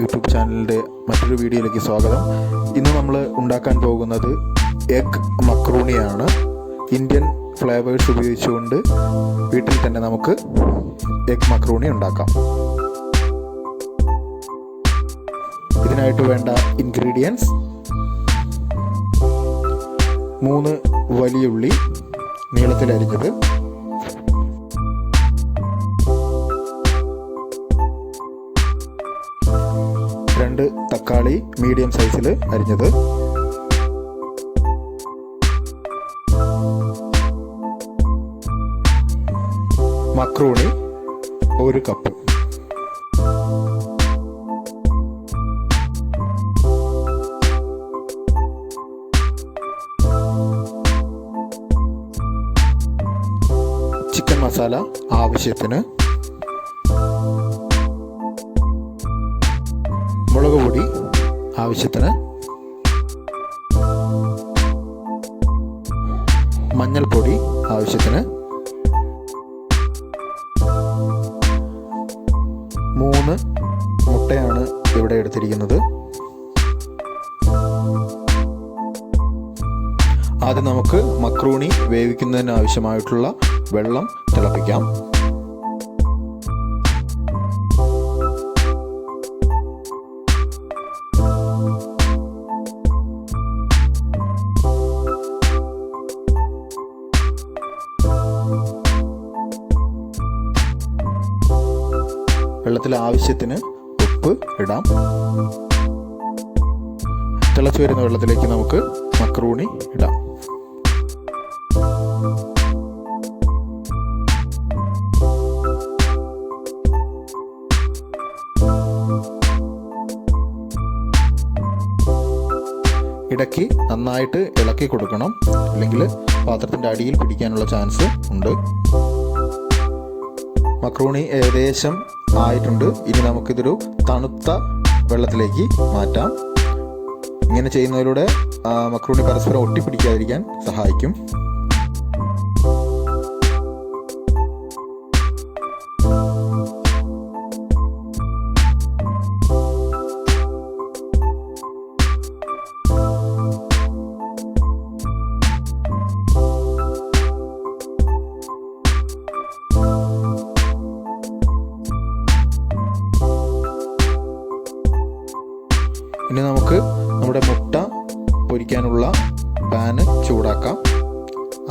YouTube ചാനലിൻ്റെ മറ്റൊരു വീഡിയോയിലേക്ക് സ്വാഗതം. ഇന്ന് നമ്മൾ ഉണ്ടാക്കാൻ പോകുന്നത് എഗ് മക്രൂണിയാണ്. ഇന്ത്യൻ ഫ്ലേവേഴ്സ് ഉപയോഗിച്ചുകൊണ്ട് വീട്ടിൽ തന്നെ നമുക്ക് എഗ് മക്രൂണി ഉണ്ടാക്കാം. ഇതിനായിട്ട് വേണ്ട ഇൻഗ്രീഡിയൻസ്: 3 വലിയ ഉള്ളി നീളത്തിലരിഞ്ഞത്, 2 തക്കാളി മീഡിയം സൈസിൽ അരിഞ്ഞത്, മക്രൂണി 1 കപ്പ്, ചിക്കൻ മസാല ആവശ്യത്തിന്, മുളക് പൊടി ആവശ്യത്തിന്, മഞ്ഞൾപ്പൊടി ആവശ്യത്തിന്, 3 മുട്ടയാണ് ഇവിടെ എടുത്തിരിക്കുന്നത്. ആദ്യം നമുക്ക് മക്രൂണി വേവിക്കുന്നതിന് ആവശ്യമായിട്ടുള്ള വെള്ളം തിളപ്പിക്കാം. വെള്ളത്തിൽ ആവശ്യത്തിന് ഉപ്പ് ഇടാം. തിളച്ചു വരുന്ന വെള്ളത്തിലേക്ക് നമുക്ക് മക്രൂണി ഇടാം. ഇടയ്ക്ക് നന്നായിട്ട് ഇളക്കി കൊടുക്കണം, അല്ലെങ്കിൽ പാത്രത്തിൻ്റെ അടിയിൽ പിടിക്കാനുള്ള ചാൻസ് ഉണ്ട്. മക്രൂണി ഏകദേശം ആയിട്ടുണ്ട്. ഇനി നമുക്കിതൊരു തണുത്ത വെള്ളത്തിലേക്ക് മാറ്റാം. ഇങ്ങനെ ചെയ്യുന്നതിലൂടെ മക്രൂണി പരസ്പരം ഒട്ടിപ്പിടിക്കാതിരിക്കാൻ സഹായിക്കും. ഇനി നമുക്ക് നമ്മുടെ മുട്ട പൊരിക്കാനുള്ള പാന് ചൂടാക്കാം.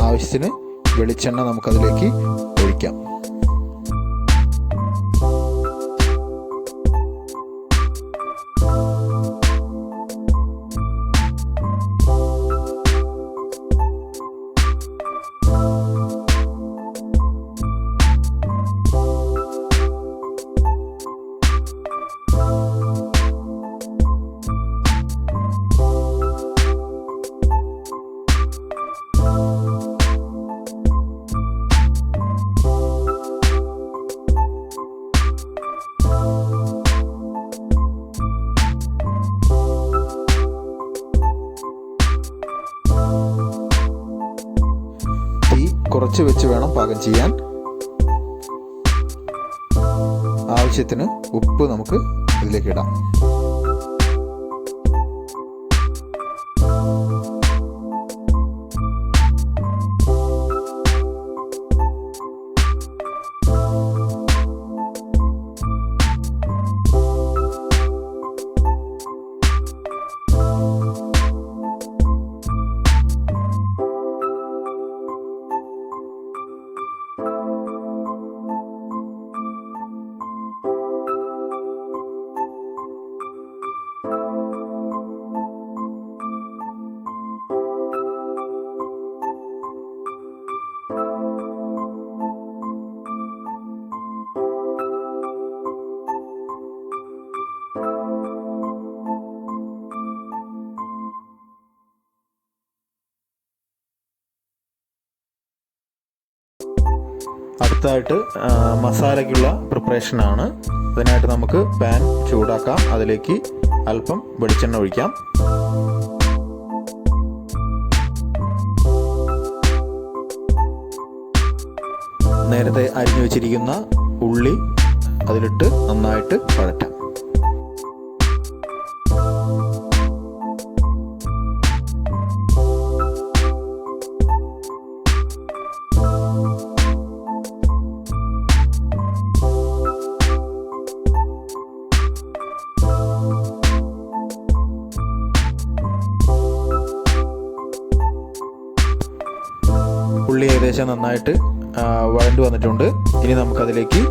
ആവശ്യത്തിന് വെളിച്ചെണ്ണ നമുക്കതിലേക്ക് ഒഴിക്കാം. കുറച്ച് വെച്ച് വേണം പാകം ചെയ്യാൻ. ആവശ്യത്തിന് ഉപ്പ് നമുക്ക് ഇതിലേക്ക് ഇടാം. അടുത്തായിട്ട് മസാലയ്ക്കുള്ള പ്രിപ്പറേഷനാണ്. അതിനായിട്ട് നമുക്ക് പാൻ ചൂടാക്കാം. അതിലേക്ക് അല്പം വെളിച്ചെണ്ണ ഒഴിക്കാം. നേരത്തെ അരിഞ്ഞു വെച്ചിരിക്കുന്ന ഉള്ളി അതിലിട്ട് നന്നായിട്ട് വഴറ്റാം. ഉള്ളി ഏകദേശം നന്നായിട്ട് വഴണ്ടു വന്നിട്ടുണ്ട്. ഇനി നമുക്കതിലേക്ക്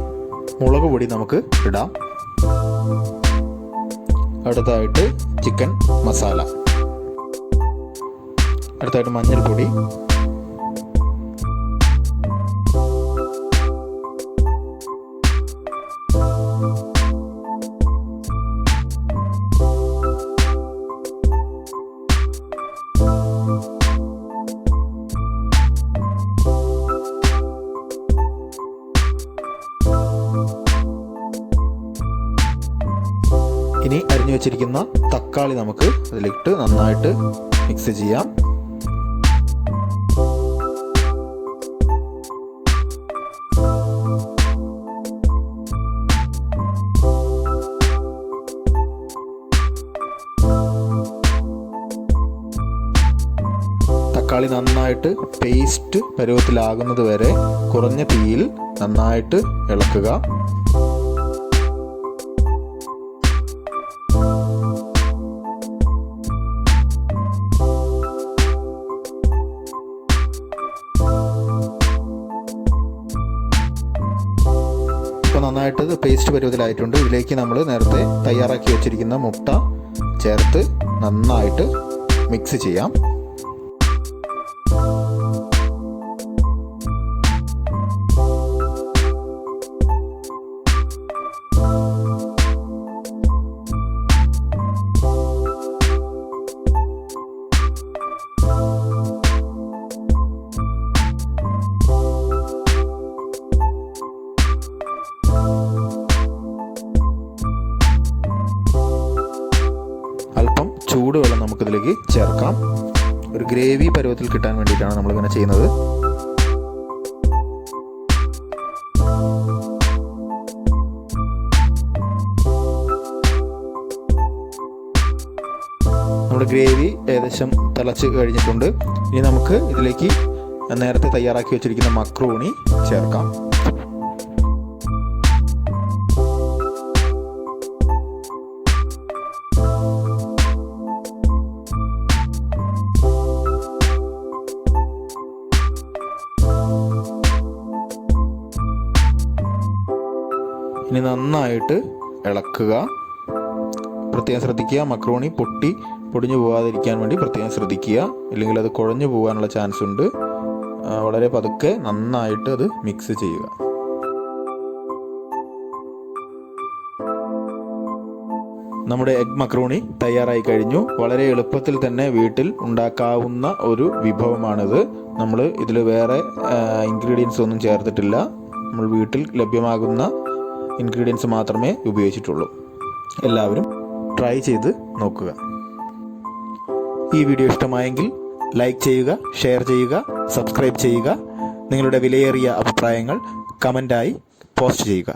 മുളക് പൊടി നമുക്ക് ഇടാം. അടുത്തതായിട്ട് ചിക്കൻ മസാല, അടുത്തായിട്ട് മഞ്ഞൾപ്പൊടി, ഇനി അരിഞ്ഞു വെച്ചിരിക്കുന്ന തക്കാളി നമുക്ക് അതിലിട്ട് നന്നായിട്ട് മിക്സ് ചെയ്യാം. തക്കാളി നന്നായിട്ട് പേസ്റ്റ് പരുവത്തിലാകുന്നത് വരെ കുറഞ്ഞ തീയിൽ നന്നായിട്ട് ഇളക്കുക. ഇപ്പോൾ നന്നായിട്ട് പേസ്റ്റ് പരുവത്തിലായിട്ടുണ്ട്. ഇതിലേക്ക് നമ്മൾ നേരത്തെ തയ്യാറാക്കി വെച്ചിരിക്കുന്ന മുട്ട ചേർത്ത് നന്നായിട്ട് മിക്സ് ചെയ്യാം. അല്പം ചൂടുവെള്ളം നമുക്കിതിലേക്ക് ചേർക്കാം. ഒരു ഗ്രേവി പരുവത്തിൽ കിട്ടാൻ വേണ്ടിയിട്ടാണ് നമ്മളിങ്ങനെ ചെയ്യുന്നത്. നമ്മുടെ ഗ്രേവി ഏകദേശം തിളച്ച് കഴിഞ്ഞിട്ടുണ്ട്. ഇനി നമുക്ക് ഇതിലേക്ക് നേരത്തെ തയ്യാറാക്കി വെച്ചിരിക്കുന്ന മക്രോണി ചേർക്കാം. ഇനി നന്നായിട്ട് ഇളക്കുക. പ്രത്യേകം ശ്രദ്ധിക്കുക, മക്രോണി പൊടിഞ്ഞു പോകാതിരിക്കാൻ വേണ്ടി പ്രത്യേകം ശ്രദ്ധിക്കുക, ഇല്ലെങ്കിൽ അത് കുഴഞ്ഞു പോകാനുള്ള ചാൻസ് ഉണ്ട്. വളരെ പതുക്കെ നന്നായിട്ട് അത് മിക്സ് ചെയ്യുക. നമ്മുടെ എഗ് മക്രോണി തയ്യാറായി കഴിഞ്ഞു. വളരെ എളുപ്പത്തിൽ തന്നെ വീട്ടിൽ ഉണ്ടാക്കാവുന്ന ഒരു വിഭവമാണിത്. നമ്മൾ ഇതിൽ വേറെ ഇൻഗ്രീഡിയൻസ് ഒന്നും ചേർത്തിട്ടില്ല. നമ്മൾ വീട്ടിൽ ലഭ്യമാകുന്ന ഇൻഗ്രീഡിയൻസ് മാത്രമേ ഉപയോഗിച്ചിട്ടുള്ളൂ. എല്ലാവരും ട്രൈ ചെയ്ത് നോക്കുക. ഈ വീഡിയോ ഇഷ്ടമായെങ്കിൽ ലൈക്ക് ചെയ്യുക, ഷെയർ ചെയ്യുക, സബ്സ്ക്രൈബ് ചെയ്യുക. നിങ്ങളുടെ വിലയേറിയ അഭിപ്രായങ്ങൾ കമൻ്റായി പോസ്റ്റ് ചെയ്യുക.